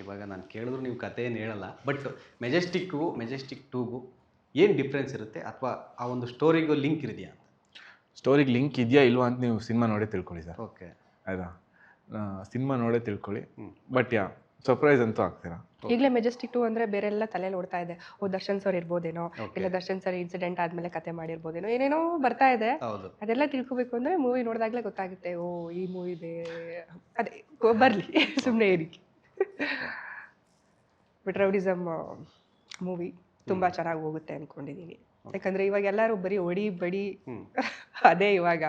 ಇವಾಗ ನಾನು ಕೇಳಿದ್ರು ನೀವು ಕತೆ ಏನು ಹೇಳಲ್ಲ, ಬಟ್ ಮೆಜೆಸ್ಟಿಕ್ 2ಗೂ ಏನು ಡಿಫ್ರೆನ್ಸ್ ಇರುತ್ತೆ, ಅಥವಾ ಆ ಒಂದು ಸ್ಟೋರಿಗೂ ಲಿಂಕ್ ಇದೆಯಾ ಅಂತ? ಸ್ಟೋರಿಗೆ ಲಿಂಕ್ ಇದೆಯಾ ಇಲ್ವಾ ಅಂತ ನೀವು ಸಿನಿಮಾ ನೋಡೇ ತಿಳ್ಕೊಳ್ಳಿ ಸರ್. ಓಕೆ, ಆಯಿತಾ? ಸಿನಿಮಾ ನೋಡೇ ತಿಳ್ಕೊಳ್ಳಿ. ಬಟ್ ಸರ್ಪ್ರೈಸ್ ಅಂತೂ ಆಗ್ತೀರಾ. ಈಗಲೇ ಮೆಜೆಸ್ಟಿಕ್ 2 ಅಂದರೆ ಬೇರೆಲ್ಲ ತಲೆಯಲ್ಲಿ ಓಡ್ತಾ ಇದೆ. ದರ್ಶನ್ ಸರ್ ಇರ್ಬೋದೇನೋ, ಇಲ್ಲ ದರ್ಶನ್ ಸರ್ ಇನ್ಸಿಡೆಂಟ್ ಆದಮೇಲೆ ಕತೆ ಮಾಡಿರ್ಬೋದೇನೋ, ಏನೇನೋ ಬರ್ತಾ ಇದೆ. ಹೌದು. ಅದೆಲ್ಲ ತಿಳ್ಕೊಬೇಕು ಅಂದರೆ ಮೂವಿ ನೋಡಿದಾಗಲೇ ಗೊತ್ತಾಗುತ್ತೆ. ಓ, ಈ ಮೂವಿ ಅದೇ ಬರಲಿ ಸುಮ್ಮನೆ ಏರಿಕೆ. ಬಟ್ ರೌಡಿಸಮ್ ಮೂವಿ ತುಂಬ ಚೆನ್ನಾಗಿ ಹೋಗುತ್ತೆ ಅಂದ್ಕೊಂಡಿದ್ದೀನಿ. ಯಾಕಂದರೆ ಇವಾಗ ಎಲ್ಲರೂ ಬರೀ ಒಡಿ ಬಡಿ ಅದೇ ಇವಾಗ.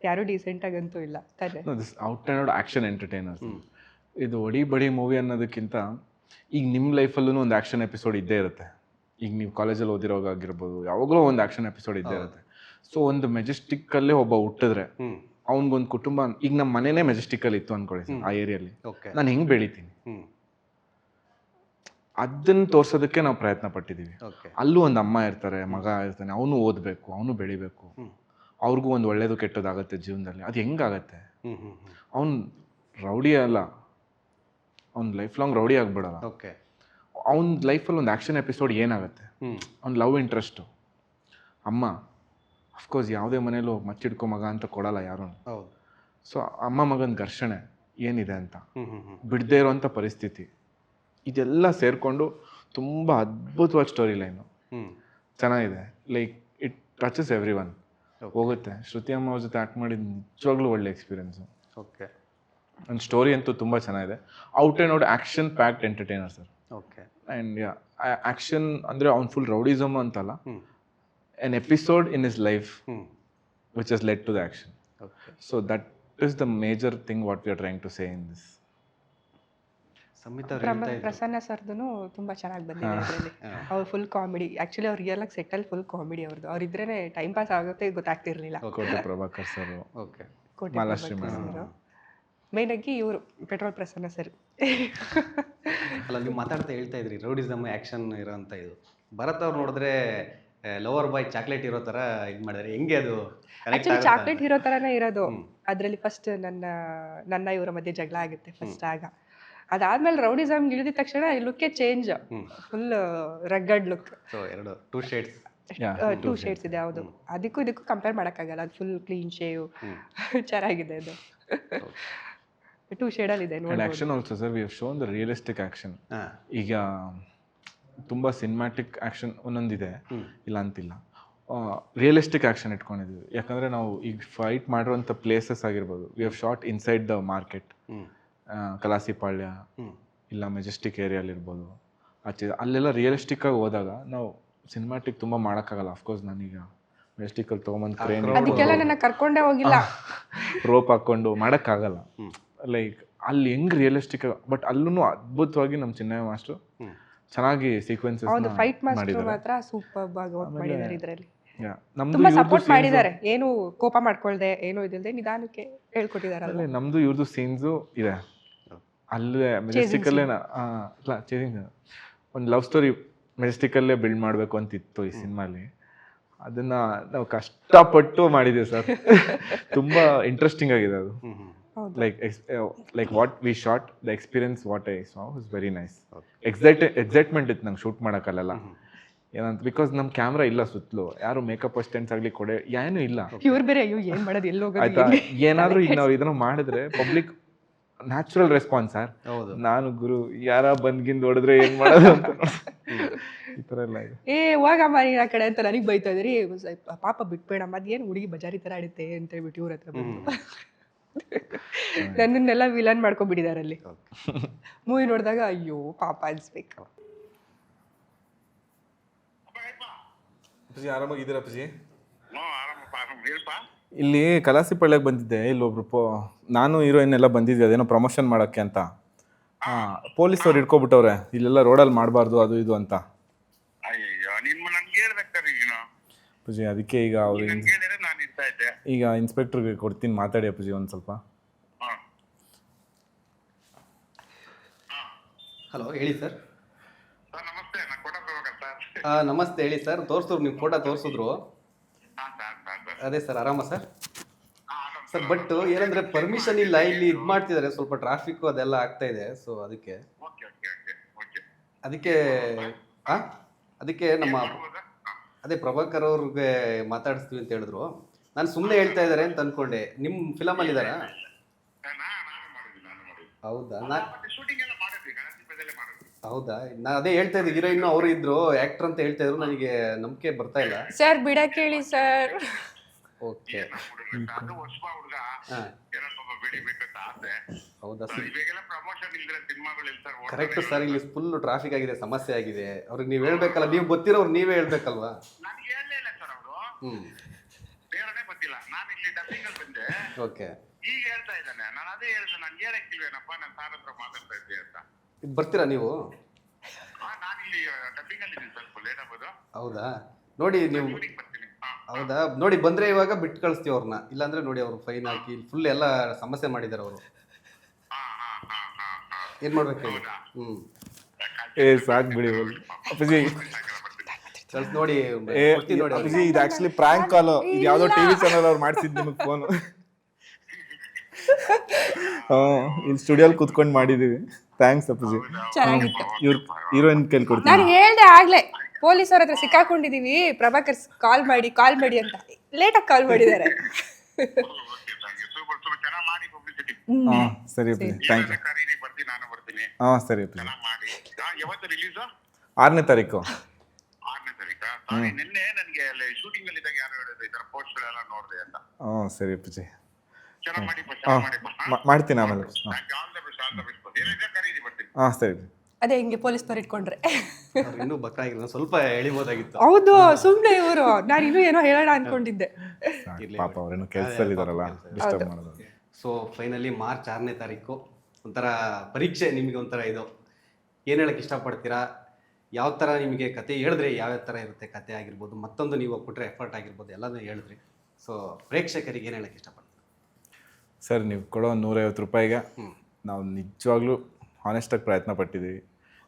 ಯಾರೂ ಡೀಸೆಂಟಾಗಂತೂ ಇಲ್ಲ ತಾನೇ. Out and out action entertainers. ಇದು ಒಡಿ ಬಡಿ ಮೂವಿ ಅನ್ನೋದಕ್ಕಿಂತ ಈಗ ನಿಮ್ಮ ಲೈಫಲ್ಲೂ ಒಂದು ಆ್ಯಕ್ಷನ್ ಎಪಿಸೋಡ್ ಇದ್ದೇ ಇರುತ್ತೆ. ಈಗ ನೀವು ಕಾಲೇಜಲ್ಲಿ ಓದಿರೋವಾಗಿರ್ಬೋದು, ಯಾವಾಗಲೂ ಒಂದು ಆ್ಯಕ್ಷನ್ ಎಪಿಸೋಡ್ ಇದ್ದೇ ಇರುತ್ತೆ. ಸೊ ಒಂದು ಮೆಜೆಸ್ಟಿಕ್ಕಲ್ಲೇ ಒಬ್ಬ ಹುಟ್ಟಿದ್ರೆ ಅವ್ನಿಗೊಂದು ಕುಟುಂಬ, ಈಗ ನಮ್ಮ ಮನೆಯೇ ಮೆಜೆಸ್ಟಿಕ್ಕಲ್ಲಿ ಇತ್ತು ಅಂದ್ಕೊಳ್ಳಿ ಸರ್, ಆ ಏರಿಯಲ್ಲಿ ನಾನು ಹೆಂಗೆ ಬೆಳಿತೀನಿ ಅದನ್ನು ತೋರ್ಸೋದಕ್ಕೆ ನಾವು ಪ್ರಯತ್ನ ಪಟ್ಟಿದ್ದೀವಿ. ಅಲ್ಲೂ ಒಂದು ಅಮ್ಮ ಇರ್ತಾರೆ, ಮಗ ಇರ್ತಾನೆ, ಅವನು ಓದಬೇಕು, ಅವನು ಬೆಳಿಬೇಕು, ಅವ್ರಿಗೂ ಒಂದು ಒಳ್ಳೇದು ಕೆಟ್ಟದಾಗತ್ತೆ ಜೀವನದಲ್ಲಿ. ಅದು ಹೆಂಗಾಗತ್ತೆ? ಅವ್ನು ರೌಡಿ ಅಲ್ಲ, ಅವ್ನು ಲೈಫ್ ಲಾಂಗ್ ರೌಡಿ ಆಗ್ಬಿಡಲ್ಲ. ಅವ್ನ ಲೈಫಲ್ಲಿ ಒಂದು ಆ್ಯಕ್ಷನ್ ಎಪಿಸೋಡ್ ಏನಾಗುತ್ತೆ, ಅವ್ನ ಲವ್ ಇಂಟ್ರೆಸ್ಟು, ಅಮ್ಮ, ಅಫ್ಕೋರ್ಸ್ ಯಾವುದೇ ಮನೇಲೂ ಮಚ್ಚಿಡ್ಕೊ ಮಗ ಅಂತ ಕೊಡಲ್ಲ ಯಾರೂ. ಸೊ ಅಮ್ಮ ಮಗನ ಘರ್ಷಣೆ ಏನಿದೆ ಅಂತ, ಬಿಡದೇ ಇರೋವಂಥ ಪರಿಸ್ಥಿತಿ, ಇದೆಲ್ಲ ಸೇರಿಕೊಂಡು ತುಂಬ ಅದ್ಭುತವಾದ ಸ್ಟೋರಿ ಲೈನು, ಚೆನ್ನಾಗಿದೆ. Like it touches every one. ಹೋಗುತ್ತೆ. ಶ್ರುತಿ ಅಮ್ಮ ಅವ್ರ ಜೊತೆ ಆ್ಯಕ್ಟ್ ಮಾಡಿದ ನಿಜವಾಗ್ಲೂ ಒಳ್ಳೆ ಎಕ್ಸ್ಪೀರಿಯೆನ್ಸು. ನನ್ನ ಸ್ಟೋರಿ ಅಂತೂ ತುಂಬ ಚೆನ್ನಾಗಿದೆ. Out and out action packed entertainer sir. And action ಅಂದರೆ ಅವ್ನು ಫುಲ್ ರೌಡಿಸಮ್ ಅಂತಲ್ಲ, an episode in his life which has led to the action. So that is the major thing what we are trying to say in this. Prasanna ಸರ್ದು ತುಂಬ ಚೆನ್ನಾಗಿ ಬಂದಿದೆ ಅದರಲ್ಲಿ. ಅವ್ರು full comedy. Actually ಅವ್ರು ರಿಯಲ್ ಆಗಿ ಸೆಟ್ಟಲ್ಲಿ full comedy ಅವ್ರದ್ದು. ಅವ್ರಿದ್ರೇ time pass ಆಗುತ್ತೆ ಗೊತ್ತಾಗ್ತಿರ್ಲಿಲ್ಲ. ಕೋಟಿ ಪ್ರಭಾಕರ್ ಸರ್, ಕೋಟಿ ಪ್ರಭಾಕರ್ ಮೇನ್ ಆಗಿ ಇವರು ಪೆಟ್ರೋಲ್ ಪ್ರಸನ್ನ ಸರ್. ಅಲ್ಲ, ನೀವು ಮಾತಾಡ್ತಾ ಹೇಳ್ತಾ ಇದ್ರಿ ರೌಡಿಸಮ್ ಆ್ಯಕ್ಷನ್ ಇರೋಂಥ ಇದು. ಭರತ್ ಅವ್ರು ನೋಡಿದ್ರೆ ಲವರ್ ಬಾಯ್ ಚಾಕ್ಲೇಟ್ ಇರೋ ಥರ ಇದು ಮಾಡಿದ್ರೆ ಹೆಂಗೆ ಅದು? ಆ್ಯಕ್ಚುಲಿ ಚಾಕ್ಲೇಟ್ ಹೀರೋ ಥರನೇ ಇರೋದು ಅದರಲ್ಲಿ. ಫಸ್ಟ್ ನನ್ನ ಇವರ ಮಧ್ಯೆ ಜಗಳ ಆಗುತ್ತೆ ಫಸ್ಟ್. ಆಗ ಅದಾದ್ಮೇಲೆ ರೌಡಿಸಮ್ ಇಳಿದ ತಕ್ಷಣ ಲುಕ್ಕೇ change, full rugged look. Two shades ಇದೆ. ಹೌದು, ಅದಕ್ಕೂ ಇದಕ್ಕೂ ಕಂಪೇರ್ ಮಾಡೋಕ್ಕಾಗಲ್ಲ. ಅದು ಫುಲ್ ಕ್ಲೀನ್ ಶೇವ್, ಚೆನ್ನಾಗಿದೆ ಅದು. 2 ಶೇಡಲ್ಲಿ ಇದೆ. Action also sir, we have shown the realistic action. ಈಗ ತುಂಬ ಸಿನಿಮ್ಯಾಟಿಕ್ ಆ್ಯಕ್ಷನ್ ಒಂದೊಂದಿದೆ, ಇಲ್ಲ ಅಂತಿಲ್ಲ, ರಿಯಲಿಸ್ಟಿಕ್ ಆ್ಯಕ್ಷನ್ ಇಟ್ಕೊಂಡಿದ್ದೀವಿ. ಯಾಕಂದರೆ ನಾವು ಈಗ ಫೈಟ್ ಮಾಡಿರೋಂಥ ಪ್ಲೇಸಸ್ ಆಗಿರ್ಬೋದು, we have shot inside the market, Kalasipalya ಇಲ್ಲ ಮೆಜೆಸ್ಟಿಕ್ ಏರಿಯಾಲಿರ್ಬೋದು, ಆಚೆ ಅಲ್ಲೆಲ್ಲ ರಿಯಲಿಸ್ಟಿಕ್ಕಾಗಿ ಹೋದಾಗ ನಾವು ಸಿನಿಮ್ಯಾಟಿಕ್ ತುಂಬ ಮಾಡೋಕ್ಕಾಗಲ್ಲ. ಅಫ್ಕೋರ್ಸ್ ನಾನೀಗ ಮೆಜೆಸ್ಟಿಕಲ್ಲಿ ತೊಗೊಂಬಂದು ಕ್ರೇನ್ ಅದಕ್ಕೆಲ್ಲ ನನ್ನ ಕರ್ಕೊಂಡೇ ಹೋಗಿಲ್ಲ, ರೋಪ್ ಹಾಕ್ಕೊಂಡು ಮಾಡೋಕ್ಕಾಗಲ್ಲ. ಲೈಕ್ ಅಲ್ಲಿ ಹೆಂಗೆ ರಿಯಲಿಸ್ಟಿಕ್, ಬಟ್ ಅಲ್ಲೂ ಅದ್ಭುತವಾಗಿ ನಮ್ಮ ಚಿನ್ನಯ್ಯ ಮಾಸ್ಟ್ರು ಚೆನ್ನಾಗಿ ಸೀಕ್ವೆನ್ಸಸ್ ಫೈಟ್ ಮಾಸ್ಟರ್ ಮಾತ್ರ ಸೂಪರ್ ಆಗಿ ವರ್ಕ್ ಮಾಡಿದ್ದಾರೆ ಇದರಲ್ಲಿ. ತುಂಬಾ ಸಪೋರ್ಟ್ ಮಾಡಿದ್ದಾರೆ. ಏನು ಕೋಪ ಮಾಡ್ಕೊಳ್ದೆ, ಏನು ಇದಿಲ್ಲದೆ ನಿಧಾನಕ್ಕೆ ಹೇಳ್ಕೊಟ್ಟಿದ್ದಾರೆ. ನಮ್ದು ಇವ್ರದ್ದು ಸೀನ್ಸು ಇದೆ ಅಲ್ಲೇ ಮೆಜೆಸ್ಟಿಕಲ್ಲೇ. ಒಂದು ಲವ್ ಸ್ಟೋರಿ ಮೆಜೆಸ್ಟಿಕಲ್ಲೇ ಬಿಲ್ಡ್ ಮಾಡಬೇಕು ಅಂತಿತ್ತು ಈ ಸಿನಿಮಾಲಿ. ಅದನ್ನ ನಾವು ಕಷ್ಟಪಟ್ಟು ಮಾಡಿದ್ದೀವಿ ಸರ್. ತುಂಬ ಇಂಟ್ರೆಸ್ಟಿಂಗ್ ಆಗಿದೆ ಅದು. like what we shot, the experience what I saw was very nice. Excitement ಇತ್ತು ನಂಗೆ ಶೂಟ್ ಮಾಡೋಕ್ಕಲ್ಲ. ಏನಂತ, ಬಿಕಾಸ್ ನಮ್ಮ ಕ್ಯಾಮ್ರಾ ಇಲ್ಲ ಸುತ್ತಲೂ, ಯಾರು ಮೇಕಪ್ ಅಸಿಸ್ಟೆಂಟ್ಸ್ ಆಗಲಿ ಕೊಡೆ ಏನೂ ಇಲ್ಲ. ಇವ್ರು ಬೇರೆ ಅಯ್ಯೋ ಏನು ಮಾಡೋದು, ಎಲ್ಲೋ ಆಯ್ತಾ. ಏನಾದರೂ ಈಗ ನಾವು ಇದನ್ನು ಮಾಡಿದ್ರೆ ಪಬ್ಲಿಕ್ ನ್ಯಾಚುರಲ್ ರೆಸ್ಪಾನ್ಸ್ ಸರ್. ನಾನು ಗುರು ಯಾರ ಬಂದ್ಗಿಂದ ಹೊಡೆದ್ರೆ ಏನು ಮಾಡೋದು ಅಂತ ಈ ಥರ ಎಲ್ಲ ಇದೆ. ಹೋಗಮ್ಮ ನೀನು ಆ ಕಡೆ ಅಂತ ನನಗೆ ಬೈತಾ ಇದ್ರಿ. ಪಾಪ ಬಿಟ್ಬೇಡಮ್ಮ, ಅದೇನು ಹುಡುಗಿ ಬಜಾರಿ ಥರ ಆಡುತ್ತೆ ಅಂತ ಹೇಳ್ಬಿಟ್ಟು ಇವ್ರ ಹತ್ರ ಬಂದು ನನ್ನನ್ನೆಲ್ಲ ವಿಲನ್ ಮಾಡ್ಕೊಂಡ್ಬಿಟ್ಟಿದ್ದಾರೆ ಅಲ್ಲಿ. ಮೂವಿ ನೋಡಿದಾಗ ಅಯ್ಯೋ ಪಾಪ ಅನ್ಸ್ಬೇಕು. ಆರಾಮಾಗಿದ್ದೀರಾ ಅಪ್ಪಾಜಿ? ಇಲ್ಲಿ ಕಲಾಸಿಪಾಳ್ಯಕ್ಕೆ ಬಂದಿದ್ದೆ. ಇಲ್ಲೊಬ್ರು ನಾನು ಹೀರೋಯಿನ್ ಎಲ್ಲ ಬಂದಿದ್ವಿ ಅದೇನೋ ಪ್ರಮೋಷನ್ ಮಾಡೋಕ್ಕೆ ಅಂತ. ಪೊಲೀಸವ್ರು ಹಿಡ್ಕೊಬಿಟ್ಟವ್ರೆ, ಇಲ್ಲೆಲ್ಲ ರೋಡಲ್ಲಿ ಮಾಡಬಾರ್ದು ಅದು ಇದು ಅಂತ. ಅಪ್ಪಾಜಿ ಅದಕ್ಕೆ ಈಗ ಅವ್ರು ಈಗ ಇನ್ಸ್ಪೆಕ್ಟ್ರಿಗೆ ಕೊಡ್ತೀನಿ, ಮಾತಾಡಿ ಅಪ್ಪಾಜಿ ಒಂದು ಸ್ವಲ್ಪ. ಹಲೋ, ಹೇಳಿ ಸರ್. ನಮಸ್ತೆ, ಹೇಳಿ ಸರ್. ತೋರಿಸಿದ್ರು, ನೀವು ಫೋಟೋ ತೋರಿಸಿದ್ರು. ಅದೇ ಸರ್, ಆರಾಮ ಸರ್? ಸರ್ ಬಟ್ ಏನಂದ್ರೆ ಪರ್ಮಿಷನ್ ಇಲ್ಲ, ಇಲ್ಲಿ ಇದು ಮಾಡ್ತಿದ್ದಾರೆ, ಸ್ವಲ್ಪ ಟ್ರಾಫಿಕ್ ಅದೆಲ್ಲ ಆಗ್ತಾ ಇದೆ. ಸೊ ಅದಕ್ಕೆ ಓಕೆ ಓಕೆ ಓಕೆ ಓಕೆ ಅದಕ್ಕೆ ಆ? ಅದಕ್ಕೆ ನಮ್ಮ ಅದೇ ಪ್ರಭಾಕರ್ ಅವ್ರಿಗೆ ಮಾತಾಡಿಸ್ತೀವಿ ಅಂತ ಹೇಳಿದ್ರು. ನಾನು ಸುಮ್ಮನೆ ಹೇಳ್ತಾ ಇದ್ದಾರೆ ಅಂತ ಅನ್ಕೊಂಡೆ. ನಿಮ್ಮ ಫಿಲಮಲ್ಲಿ ಇದ್ದಾರಾ? ನಾನು ಮಾಡಿದ್ವಿ. ಹೌದಾ? ಮತ್ತೆ ಶೂಟಿಂಗ್ ಎಲ್ಲ ಮಾಡಿದ್ವಿ, ಗಣಪತಿಯಲ್ಲೇ ಮಾಡಿದ್ವಿ. ಹೌದಾ? ನಾನು ಅದೇ ಹೇಳ್ತಾ ಇದ್ದೆ, ಹೀರೋಯಿನ್ ಅವರು ಇದ್ರು, ಆಕ್ಟರ್ ಅಂತ ಹೇಳ್ತಾ ಇದ್ರು, ನನಗೆ ನಂಬಿಕೆ ಬರ್ತಾ ಇಲ್ಲ. ಸರ್ ಬಿಡಕ್ಕೆ ಹೇಳಿ ಸರ್. ಓಕೆ. ಅದು ಹೊಸಬ ಹುಡುಗ, ಹಾ. ಏನೋ ಸ್ವಲ್ಪ ಬೆಳಿಬೇಕಂತ ಆಸೆ. ಹೌದಾ ಸರ್? ಇವಾಗೆಲ್ಲ ಪ್ರಮೋಷನ್ ಇಲ್ದ್ರೆ ಸಿನಿಮಾಗಳು ಇರ್ತಾರೆ. ಕರೆಕ್ಟ್ ಸರ್, ಇಲ್ಲಿ ಫುಲ್ ಟ್ರಾಫಿಕ್ ಆಗಿದೆ, ಸಮಸ್ಯೆ ಆಗಿದೆ. ಅವ್ರಿಗೆ ನೀವು ಹೇಳ್ಬೇಕಲ್ಲ, ನೀವು ಗೊತ್ತಿರೋರು ನೀವೇ ಹೇಳ್ಬೇಕಲ್ವಾ? ನನಗೆ ಹೇಳಲೇ ಇಲ್ಲ ಸರ್ ಅವರು, ಹ್ಮ್. ಬೇರೆನೇ ಗೊತ್ತಿಲ್ಲ. ನಾನು ಇಲ್ಲಿ ಡಬ್ಬಿಂಗ್ ಅಲ್ಲಿ ಬಂದೆ, ಓಕೆ. ಈಗ ಹೇಳ್ತಾ ಇದ್ದಾನೆ. ನಾನು ಅದೇ ಹೇಳಿದೆ, ನನ್ಗೆ ಹೇಳಕ್ಕಿಲ್ವೇನಪ್ಪ, ನಾನು ಸಾರ್ ಹತ್ರ ಮಾತಾಡ್ತಾ ಇದ್ದೆ ಅಂತ. ಇದು ಬರ್ತೀರಾ ನೀವು? ನಾನು ಇಲ್ಲಿ ಡಬ್ಬಿಂಗ್ ಅಲ್ಲಿ ಇದ್ದೀನಿ, ಸ್ವಲ್ಪ ಲೇಟ್ ಆಗ್ಬೋದು. ಹೌದಾ? ನೋಡಿ ನೀವು, ಶೂಟಿಂಗ್ ಬರ್ತೀನಿ. ಹೌದಾ? ನೋಡಿ ಬಂದ್ರೆ ಇವಾಗ ಬಿಟ್ಟು ಕಳಿಸ್ತೀವಿ ಅವ್ರನ್ನ, ಇಲ್ಲಾಂದ್ರೆ ನೋಡಿ ಅವ್ರು ಫೈನ್ ಹಾಕಿ ಫುಲ್ ಎಲ್ಲ ಸಮಸ್ಯೆ ಮಾಡಿದ್ದಾರೆ ಅವರು. ಏನ್ ಮಾಡ್ಬೇಕು ಹೇಳಿ? ಹ್ಮ್. ಸಾಕ್ ಬಿಡಿ ಅಪ್ಪಾಜಿ. ಕಳ್ಸಿ ನೋಡಿ, ಕೊಡ್ತೀನಿ ನೋಡಿ. ಅಪ್ಪಾಜಿ ಇದು ಆಕ್ಚುಲಿ ಪ್ರಾಂಕ್ ಕಾಲ್. ಇದು ಯಾವ್ದೋ ಟಿವಿ ಚಾನಲ್ ಅವ್ರು ಮಾಡ್ಸಿದ್ ನಿಮಗೆ ಫೋನ್. ಇಲ್ಲಿ ಸ್ಟುಡಿಯೋಲ್ ಕುತ್ಕೊಂಡು ಮಾಡಿದೀವಿ. ಥ್ಯಾಂಕ್ಸ್ ಅಪ್ಪಾಜಿ. ಚೆನ್ನಾಗಿತ್ತು. ಇವ್ರ ಹೀರೋಯಿನ್ ಕೈಲಿ ಕೊಡ್ತೀನಿ. ನಾನು ಹೇಳ್ದೆ ಆಗ್ಲೇ, ಪೊಲೀಸವ್ರ ಹತ್ರ ಸಿಕ್ಕಾಕೊಂಡಿದೀವಿ, ಪ್ರಭಾಕರ್ ಕಾಲ್ ಮಾಡಿ ಅಂತ. ಲೇಟಾಗಿ ಕಾಲ್ ಮಾಡಿದ್ದಾರೆ. ಸೂಪರ್ ಚೆನ್ನಾಗಿ ಮಾಡಿ ಪಬ್ಲಿಸಿಟಿ. ಹಾಂ ಸರಿ ಅಪ್ಪಾಜಿ, ಥ್ಯಾಂಕ್ ಯು. ಕರೀರಿ, ಬರ್ತೀನಿ, ನಾನು ಬರ್ತೀನಿ. ಹಾಂ ಸರಿ ಅಪ್ಪಾಜಿ. ಚೆನ್ನಾಗಿ ಮಾಡಿ. ಯಾವತ್ತು ರಿಲೀಸ್? 6ನೇ ತಾರೀಕು. 6ನೇ ತಾರೀಕಾ? ಸಾರಿ, ನಿನ್ನೆ ನನಗೆ ಅಲ್ಲಿ ಶೂಟಿಂಗ್ ಅಲ್ಲಿ ಇದ್ದಾಗ ಯಾರು ಹೇಳಿದ್ರು ಈ ತರ ಪೋಸ್ಟರ್ ಎಲ್ಲ ನೋಡಿದೆ ಅಂತ. ಹಾಂ ಸರಿ ಅಪ್ಪಾಜಿ. ಚೆನ್ನಾಗಿ ಮಾಡಿ, ಹಾಂ ಮಾಡ್ತೀನಿ ಆಮೇಲೆ. All the best, all the best. ಏನಿದೆ ಕರೀರಿ, ಬರ್ತೀನಿ. ಹಾಂ ಸರಿ. ಅದೇ ಹಿಂಗೆ ಪೊಲೀಸ್ನವ್ರು ಇಟ್ಕೊಂಡ್ರೆ. ಅವ್ರು ಇನ್ನೂ ಬಕ್ರಾಗಿಲ್ಲ, ಸ್ವಲ್ಪ ಎಳಿಬೋದಾಗಿತ್ತು. ಹೌದು, ಸುಮ್ನೆ ಇವರು. ನಾನು ಇನ್ನೂ ಏನೋ ಹೇಳೋಣ ಅನ್ಕೊಂಡಿದ್ದೆ. ಪಾಪ ಅವ್ರೇನು ಕೆಲಸದಲ್ಲಿ ಇದಾರಲ್ಲ, ಡಿಸ್ಟರ್ಬ್ ಮಾಡೋದು. ಸೊ ಫೈನಲಿ ಮಾರ್ಚ್ 6ನೇ ತಾರೀಕು ಒಂಥರ ಪರೀಕ್ಷೆ ನಿಮಗೆ. ಒಂಥರ ಇದು ಏನು ಹೇಳಕ್ಕೆ ಇಷ್ಟಪಡ್ತೀರಾ? ಯಾವ ಥರ ನಿಮಗೆ ಕತೆ ಹೇಳಿದ್ರೆ ಯಾವ್ಯಾವ ಥರ ಇರುತ್ತೆ ಕತೆ ಆಗಿರ್ಬೋದು, ಮತ್ತೊಂದು ನೀವು ಕೊಟ್ಟರೆ ಎಫರ್ಟ್ ಆಗಿರ್ಬೋದು, ಎಲ್ಲನೂ ಹೇಳಿದ್ರಿ. ಸೊ ಪ್ರೇಕ್ಷಕರಿಗೆ ಏನು ಹೇಳಕ್ಕೆ ಇಷ್ಟಪಡ್ತೀರಾ? ಸರ್ ನೀವು ಕೊಡೋ 150 ರೂಪಾಯಿಗೆ ನಾವು ನಿಜವಾಗ್ಲೂ ಹಾನೆಸ್ಟಾಗಿ ಪ್ರಯತ್ನ ಪಟ್ಟಿದ್ದೀವಿ.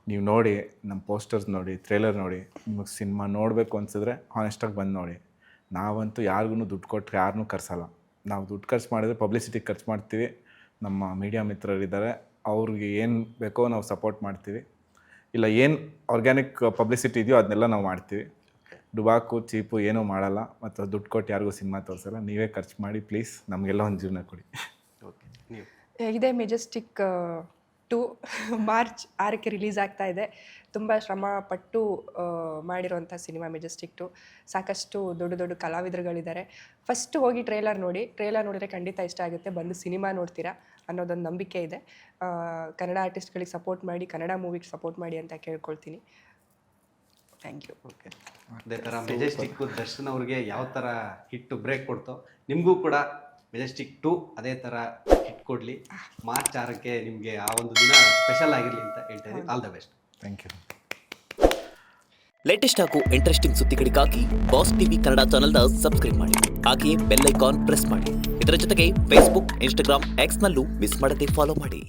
ನೀವು ನೋಡಿ, ನಮ್ಮ ಪೋಸ್ಟರ್ಸ್ ನೋಡಿ, ಟ್ರೇಲರ್ ನೋಡಿ, ನಿಮಗೆ ಸಿನಿಮಾ ನೋಡಬೇಕು ಅನಿಸಿದ್ರೆ ಹಾನೆಸ್ಟಾಗಿ ಬಂದು ನೋಡಿ. ನಾವಂತೂ ಯಾರಿಗೂ ದುಡ್ಡು ಕೊಟ್ಟರೆ ಯಾರನ್ನೂ ಕರ್ಸಲ್ಲ. ನಾವು ದುಡ್ಡು ಖರ್ಚು ಮಾಡಿದ್ರೆ ಪಬ್ಲಿಸಿಟಿಗೆ ಖರ್ಚು ಮಾಡ್ತೀವಿ. ನಮ್ಮ ಮೀಡಿಯಾ ಮಿತ್ರರಿದ್ದಾರೆ, ಅವ್ರಿಗೆ ಏನು ಬೇಕೋ ನಾವು ಸಪೋರ್ಟ್ ಮಾಡ್ತೀವಿ. ಇಲ್ಲ ಏನು ಆರ್ಗ್ಯಾನಿಕ್ ಪಬ್ಲಿಸಿಟಿ ಇದೆಯೋ ಅದನ್ನೆಲ್ಲ ನಾವು ಮಾಡ್ತೀವಿ. ಡುಬಾಕು ಚೀಪು ಏನೂ ಮಾಡಲ್ಲ, ಮತ್ತು ದುಡ್ಡು ಕೊಟ್ಟು ಯಾರಿಗೂ ಸಿನಿಮಾ ತೋರಿಸಲ್ಲ. ನೀವೇ ಖರ್ಚು ಮಾಡಿ ಪ್ಲೀಸ್, ನಮಗೆಲ್ಲ ಒಂದು ಜೀವನ ಕೊಡಿ. ಓಕೆ. ನೀವು ಇದೇ ಮೆಜೆಸ್ಟಿಕ್ 2 ಮಾರ್ಚ್ 6ಕ್ಕೆ ರಿಲೀಸ್ ಆಗ್ತಾ ಇದೆ. ತುಂಬ ಶ್ರಮ ಪಟ್ಟು ಮಾಡಿರೋಂಥ ಸಿನಿಮಾ ಮೆಜೆಸ್ಟಿಕ್ 2. ಸಾಕಷ್ಟು ದೊಡ್ಡ ದೊಡ್ಡ ಕಲಾವಿದರುಗಳಿದ್ದಾರೆ. ಫಸ್ಟ್ ಹೋಗಿ ಟ್ರೇಲರ್ ನೋಡಿ. ಟ್ರೇಲರ್ ನೋಡಿದ್ರೆ ಖಂಡಿತ ಇಷ್ಟ ಆಗುತ್ತೆ, ಬಂದು ಸಿನಿಮಾ ನೋಡ್ತೀರಾ ಅನ್ನೋದೊಂದು ನಂಬಿಕೆ ಇದೆ. ಕನ್ನಡ ಆರ್ಟಿಸ್ಟ್ಗಳಿಗೆ ಸಪೋರ್ಟ್ ಮಾಡಿ, ಕನ್ನಡ ಮೂವಿಗೆ ಸಪೋರ್ಟ್ ಮಾಡಿ ಅಂತ ಕೇಳ್ಕೊಳ್ತೀನಿ. Thank you. ಓಕೆ. ಅದೇ ಥರ ಮೆಜೆಸ್ಟಿಕ್ ದರ್ಶನ್ ಅವ್ರಿಗೆ ಯಾವ ಥರ ಹಿಟ್ಟು ಬ್ರೇಕ್ ಕೊಡ್ತೋ, ನಿಮಗೂ ಕೂಡ ಮೆಜೆಸ್ಟಿಕ್ 2 ಅದೇ ಥರ ಹಿಟ್ ಕೊಡಲಿ. ಮಾರ್ಚ್ 6ಕ್ಕೆ ನಿಮಗೆ ಆ ಒಂದು ದಿನ ಸ್ಪೆಷಲ್ ಆಗಿರಲಿ ಅಂತ ಹೇಳ್ತಾ ಇದ್ದೀನಿ. All the best. Thank you. Latest ಹಾಗೂ ಇಂಟ್ರೆಸ್ಟಿಂಗ್ ಸುದ್ದಿಗಳಿಗಾಗಿ ಬಾಸ್ ಟಿವಿ ಕನ್ನಡ ಚಾನೆಲ್ನ ಸಬ್ಸ್ಕ್ರೈಬ್ ಮಾಡಿ. ಹಾಗೆಯೇ ಬೆಲ್ ಐಕಾನ್ ಪ್ರೆಸ್ ಮಾಡಿ. ಇದರ ಜೊತೆಗೆ ಫೇಸ್ಬುಕ್, ಇನ್ಸ್ಟಾಗ್ರಾಮ್, ಎಕ್ಸ್ನಲ್ಲೂ ಮಿಸ್ ಮಾಡದೆ ಫಾಲೋ ಮಾಡಿ.